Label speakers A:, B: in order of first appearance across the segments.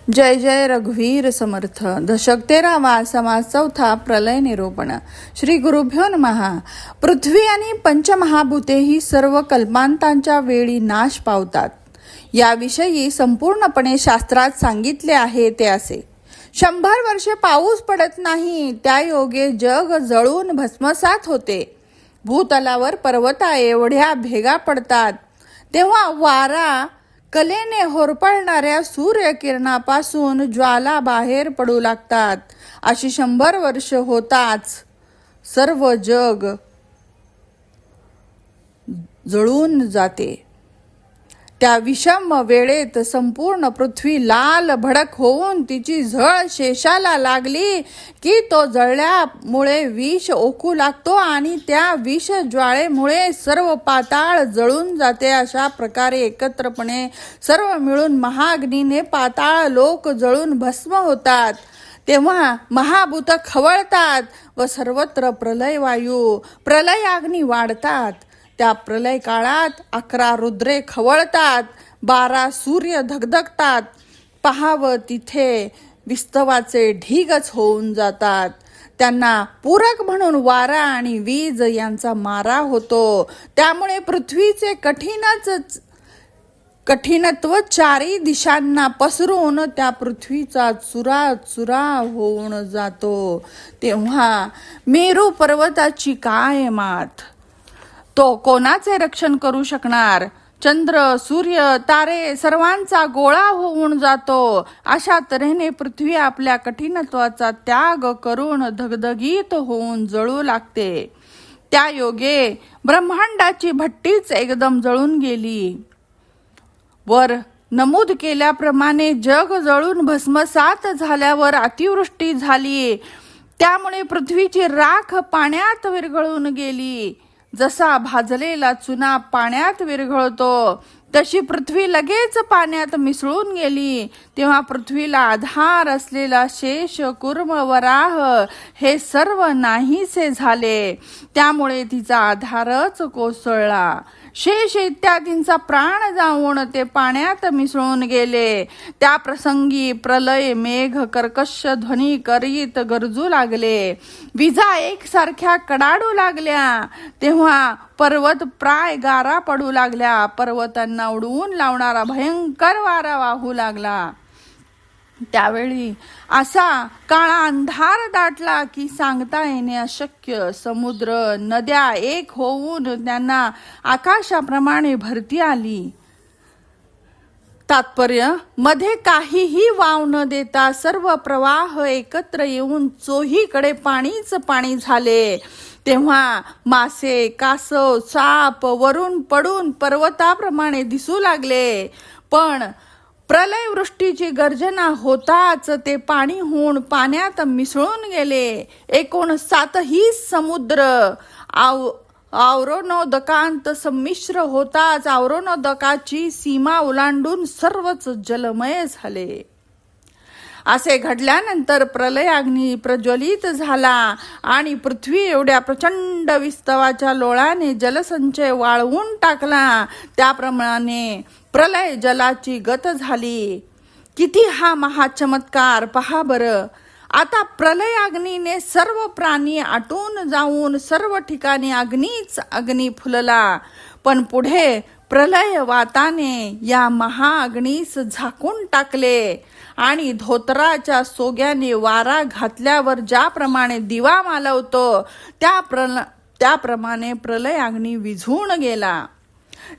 A: जय जय रघुवीर समर्थ. दशक 13वा, समास 4, प्रलय निरूपण. श्री गुरुभ्यो नमः. पृथ्वी आणि पंचमहाभूते ही सर्व कल्पांतांच्या वेळी नाश पावतात. याविषयी संपूर्णपणे शास्त्रात सांगितले आहे ते असे: 100 वर्षे पाऊस पडत नाही, त्या योगे जग जळून भस्मसात होते. भूतलावर पर्वता एवढ्या भेगा पडतात, तेव्हा वारा कलेने होरपळणाऱ्या सूर्यकिरणापासून ज्वाला बाहेर पडू लागतात. अशी 100 वर्ष होताच सर्व जग जळून जाते. त्या विषम वेळेत संपूर्ण पृथ्वी लाल भडक होऊन तिची झळ शेषाला लागली की तो जळल्यामुळे विष ओकू लागतो आणि त्या विष ज्वाळेमुळे सर्व पाताळ जळून जाते. अशा प्रकारे एकत्रपणे सर्व मिळून महाअग्नीने पाताळ लोक जळून भस्म होतात. तेव्हा महाभूत खवळतात व सर्वत्र प्रलय वायू प्रलयाग्नी वाढतात. त्या प्रलय काळात 11 रुद्रे खवळतात, 12 सूर्य धगधगतात. पहावं तिथे विस्तवाचे ढीगच होऊन जातात. त्यांना पूरक म्हणून वारा आणि वीज यांचा मारा होतो. त्यामुळे पृथ्वीचे कठीणत्व 4 दिशांना पसरून त्या पृथ्वीचा चुरा होऊन जातो. तेव्हा मेरू पर्वताची काय मात, तो कोणाचे रक्षण करू शकणार? चंद्र, सूर्य, तारे सर्वांचा गोळा होऊन जातो. अशा तऱ्हेने पृथ्वी आपल्या कठीणत्वाचा त्याग करून धगधगीत होऊन जळू लागते. त्या योगे ब्रह्मांडाची भट्टीच एकदम जळून गेली. वर नमूद केल्याप्रमाणे जग जळून भस्मसात झाल्यावर अतिवृष्टी झाली. त्यामुळे पृथ्वीची राख पाण्यात विरघळून गेली. जसा भाजलेला चुना पाण्यात विरघळतो तशी पृथ्वी लगेच पाण्यात मिसळून गेली. तेव्हा पृथ्वीला आधार असलेला शेष, कुर्म, वराह हे सर्व नाहीसे झाले. त्यामुळे तिचा आधारच कोसळला. शेष इत्यादींचा प्राण जाऊन ते पाण्यात मिसळून गेले. त्या प्रसंगी प्रलय मेघ कर्कश ध्वनी करीत गरजू लागले. विजा एकसारख्या कडाडू लागल्या. तेव्हा पर्वत प्राय गारा पडू लागल्या. पर्वतांना उडवून लावणारा भयंकर वारा वाहू लागला. त्यावेळी असा काळा अंधार दाटला की सांगता येणे अशक्य. समुद्र, नद्या एक होऊन त्यांना आकाशाप्रमाणे भरती आली. तात्पर्य: मध्ये काहीही वाव न देता सर्व प्रवाह एकत्र येऊन चोहीकडे पाणीच पाणी झाले. तेव्हा मासे, कासव, साप वरून पडून पर्वताप्रमाणे दिसू लागले. पण प्रलय वृष्टीची गर्जना होताच ते पाणी होऊन पाण्यात मिसळून गेले. एकूण 7ही समुद्र आवरोनोदकांत संमिश्र होताच आवरोनोदकाची सीमा ओलांडून सर्वच जलमय झाले. असे घडल्यानंतर प्रलयाग्नी प्रज्वलित झाला आणि पृथ्वी एवढ्या प्रचंड विस्तवाच्या लोळाने जलसंचय वाळवून टाकला. त्याप्रमाणे प्रलय जलाची गत झाली. किती हा महाचमत्कार पहा बरं. आता प्रलयाग्नीने सर्व प्राणी आटून जाऊन सर्व ठिकाणी अग्नीच अग्नी फुलला. पण पुढे प्रलय वाताने या महाअग्नीस झाकून टाकले आणि धोतराच्या सोग्याने वारा घातल्यावर ज्याप्रमाणे दिवा मालवतो त्याप्रमाणे प्रलयाग्नी विझून गेला.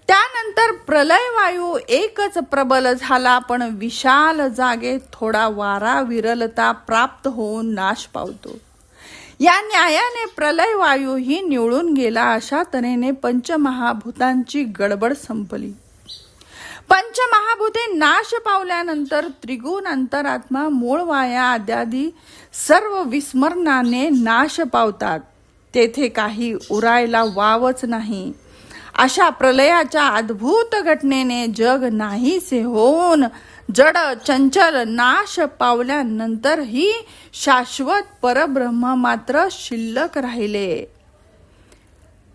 A: त्यानंतर प्रलय वायू एकच प्रबल झाला, पण विशाल जागेत थोडा वारा विरलता प्राप्त होऊन नाश पावतो. या न्यायाने प्रलय वायू ही निवळून गेला. अशा तऱ्हेने पंचमहाभूतांची गडबड संपली. पंचमहाभूते नाश पावल्यानंतर त्रिगुण, अंतरात्मा, मूळ माया आद्यादी सर्व विस्मरणाने नाश पावतात. तेथे काही उरायला वावच नाही. अशा प्रलयाच्या अद्भुत घटनेने जग नाहीसे होऊन जड चंचल नाश पावल्यानंतरही शाश्वत परब्रह्म मात्र शिल्लक राहिले.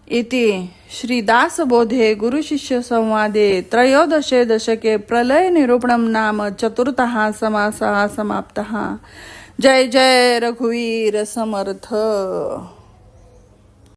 A: इति श्रीदासबोधे गुरुशिष्य संवादे त्रयोदशे दशके प्रलय निरूपणं नाम चतुर्थः समासः समाप्तः। जय जय रघुवीर समर्थ।